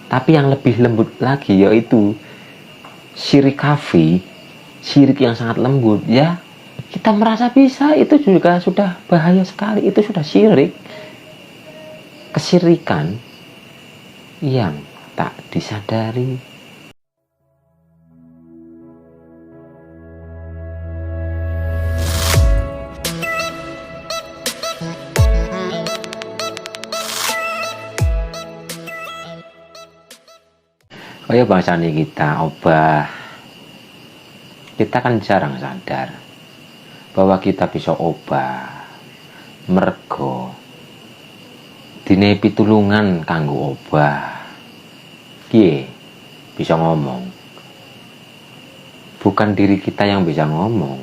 Tapi yang lebih lembut lagi yaitu syirik khafi, syirik yang sangat lembut. Ya, kita merasa bisa, itu juga sudah bahaya sekali. Itu sudah syirik, kesyirikan yang tak disadari. Kaya bangsane kita obah, kita kan jarang sadar bahwa kita bisa obah mergo dine pitulungan kanggo obah. Piye bisa ngomong? Bukan diri kita yang bisa ngomong,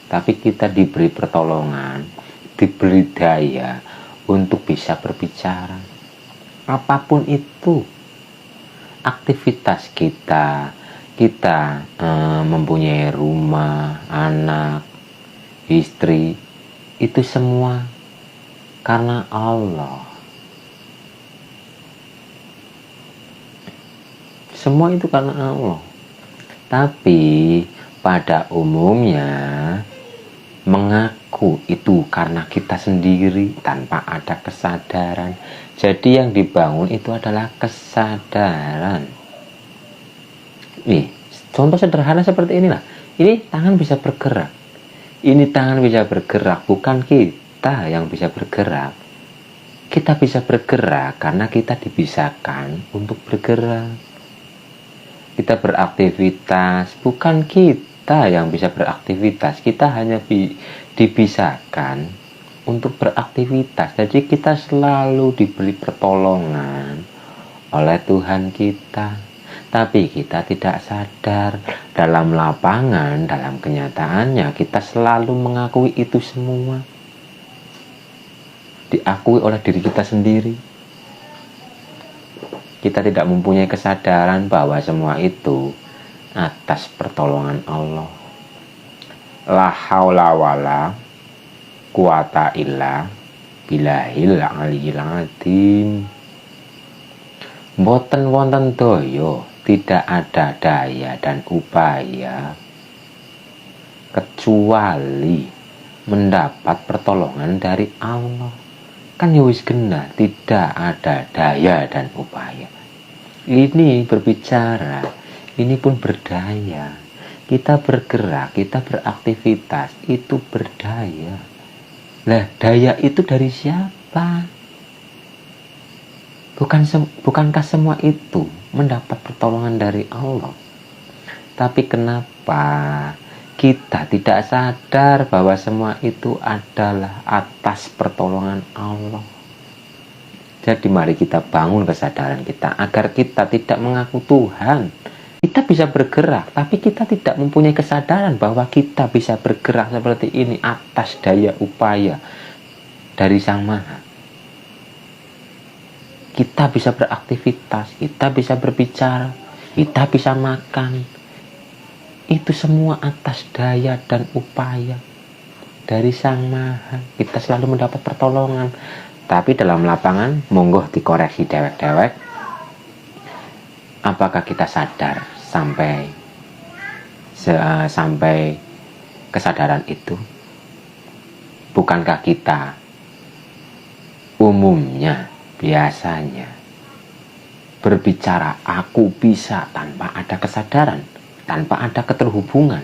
tapi kita diberi pertolongan, diberi daya untuk bisa berbicara. Apapun itu aktivitas kita mempunyai rumah, anak, istri, itu semua karena Allah. Semua itu karena Allah. Tapi pada umumnya mengaku itu karena kita sendiri tanpa ada kesadaran. Jadi yang dibangun itu adalah kesadaran. Contoh sederhana seperti inilah. Ini tangan bisa bergerak. Ini tangan bisa bergerak, bukan kita yang bisa bergerak. Kita bisa bergerak karena kita dibisahkan untuk bergerak. Kita beraktivitas, bukan kita yang bisa beraktivitas. Kita hanya dibisahkan untuk beraktivitas. Jadi kita selalu diberi pertolongan oleh Tuhan kita. Tapi kita tidak sadar. Dalam lapangan, dalam kenyataannya, kita selalu mengakui itu semua. Diakui oleh diri kita sendiri. Kita tidak mempunyai kesadaran bahwa semua itu atas pertolongan Allah. La haula wala quwata illa billahil aliyyil azim. Mboten wonten daya, tidak ada daya dan upaya kecuali mendapat pertolongan dari Allah. Kan ya wis genah, tidak ada daya dan upaya. Ini berbicara, ini pun berdaya. Kita bergerak, kita beraktivitas, itu berdaya. Lah, daya itu dari siapa? Bukankah semua itu mendapat pertolongan dari Allah? Tapi kenapa kita tidak sadar bahwa semua itu adalah atas pertolongan Allah? Jadi mari kita bangun kesadaran kita agar kita tidak mengaku Tuhan. Kita bisa bergerak, tapi kita tidak mempunyai kesadaran bahwa kita bisa bergerak seperti ini atas daya upaya dari Sang Maha. Kita bisa beraktivitas, kita bisa berbicara, kita bisa makan. Itu semua atas daya dan upaya dari Sang Maha. Kita selalu mendapat pertolongan. Tapi dalam lapangan, monggo dikoreksi dewek-dewek. Apakah kita sadar sampai kesadaran itu? Bukankah kita umumnya, biasanya berbicara aku bisa tanpa ada kesadaran, tanpa ada keterhubungan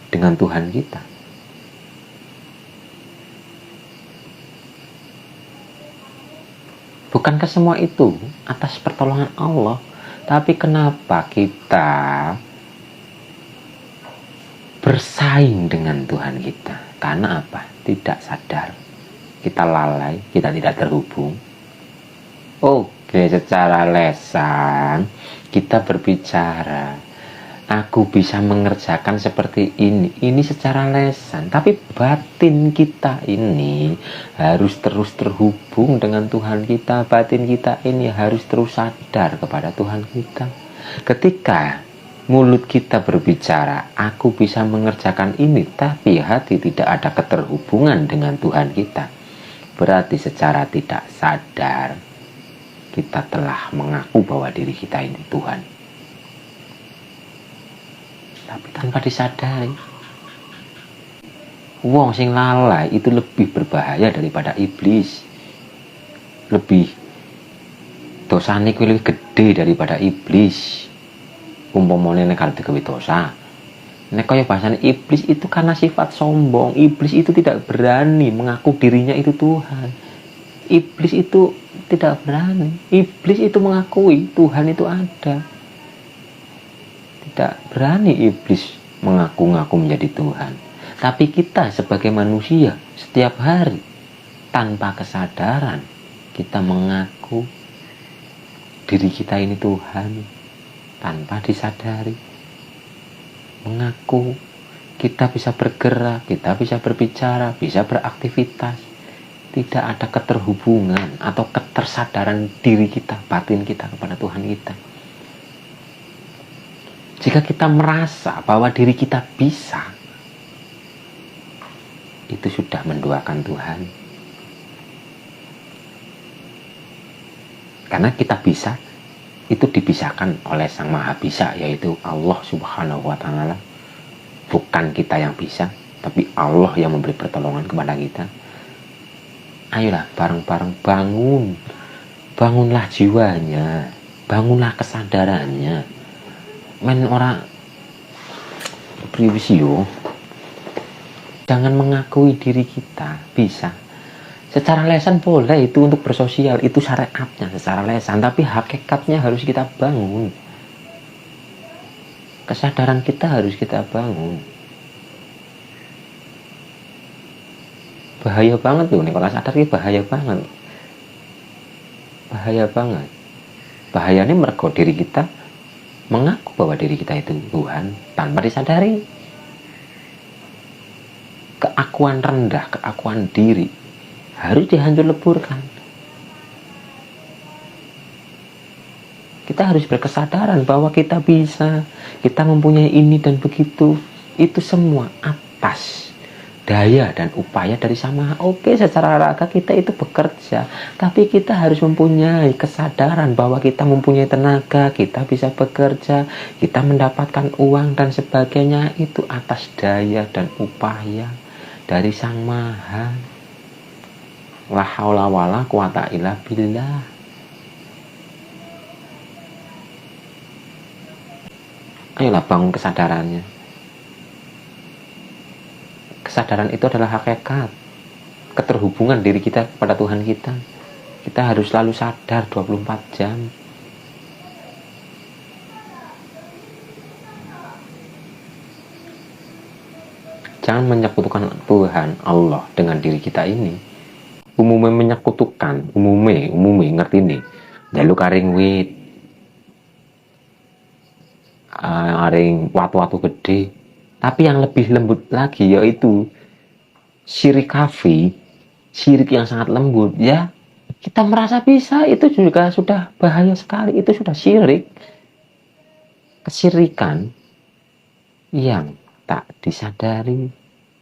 dengan Tuhan kita? Bukankah semua itu atas pertolongan Allah? Tapi kenapa kita bersaing dengan Tuhan kita? Karena apa? Tidak sadar. Kita lalai, kita tidak terhubung. Oke, secara lesan kita berbicara, aku bisa mengerjakan seperti ini. Ini secara lesan, tapi batin kita ini harus terus terhubung dengan Tuhan kita. Batin kita ini harus terus sadar kepada Tuhan kita. Ketika mulut kita berbicara, aku bisa mengerjakan ini, tapi hati tidak ada keterhubungan dengan Tuhan kita, berarti secara tidak sadar kita telah mengaku bahwa diri kita ini Tuhan. Tapi tanpa disadari, wong sing lalai itu lebih berbahaya daripada iblis. Lebih dosane kuwi lebih gede daripada iblis. Umpamane nek arep digawe dosa. Nek kaya bahasane iblis itu karena sifat sombong. Iblis itu tidak berani mengaku dirinya itu Tuhan. Iblis itu tidak berani. Iblis itu mengakui Tuhan itu ada. Tidak berani iblis mengaku-ngaku menjadi Tuhan. Tapi kita sebagai manusia setiap hari tanpa kesadaran kita mengaku diri kita ini Tuhan tanpa disadari. Mengaku kita bisa bergerak, kita bisa berbicara, bisa beraktivitas. Tidak ada keterhubungan atau ketersadaran diri kita, batin kita kepada Tuhan kita. Jika kita merasa bahwa diri kita bisa, itu sudah menduakan Tuhan. Karena kita bisa, itu dipisahkan oleh Sang Maha Bisa, yaitu Allah Subhanahu wa Ta'ala. Bukan kita yang bisa, tapi Allah yang memberi pertolongan kepada kita. Ayolah bareng-bareng bangun. Bangunlah jiwanya, bangunlah kesadarannya. Men orang priwisio. Jangan mengakui diri kita bisa. Secara lesan boleh itu untuk bersosial, itu syariatnya secara lesan, tapi hakikatnya harus kita bangun. Kesadaran kita harus kita bangun. Bahaya banget tuh nih, kalau sadar ini bahaya banget. Bahaya banget. Bahayanya mergo diri kita mengaku bahwa diri kita itu Tuhan tanpa disadari. Keakuan rendah, keakuan diri harus dihancur leburkan. Kita harus berkesadaran bahwa kita bisa, kita mempunyai ini dan begitu. Itu semua atas daya dan upaya dari Sang Maha. Oke, secara raga kita itu bekerja, tapi kita harus mempunyai kesadaran bahwa kita mempunyai tenaga, kita bisa bekerja, kita mendapatkan uang dan sebagainya, itu atas daya dan upaya dari Sang Maha. La haula wala quwata illa billah. Ayolah bangun kesadarannya. Kesadaran itu adalah hakikat keterhubungan diri kita kepada Tuhan kita. Kita harus selalu sadar 24 jam. Jangan menyekutukan Tuhan Allah dengan diri kita ini. Umumnya menyekutukan, umumnya ngerti nih. Jaluk karing wit, aring watu-watu gede. Tapi yang lebih lembut lagi yaitu syirik kafi, syirik yang sangat lembut. Ya, kita merasa bisa, itu juga sudah bahaya sekali. Itu sudah syirik. Kesyirikan yang tak disadari.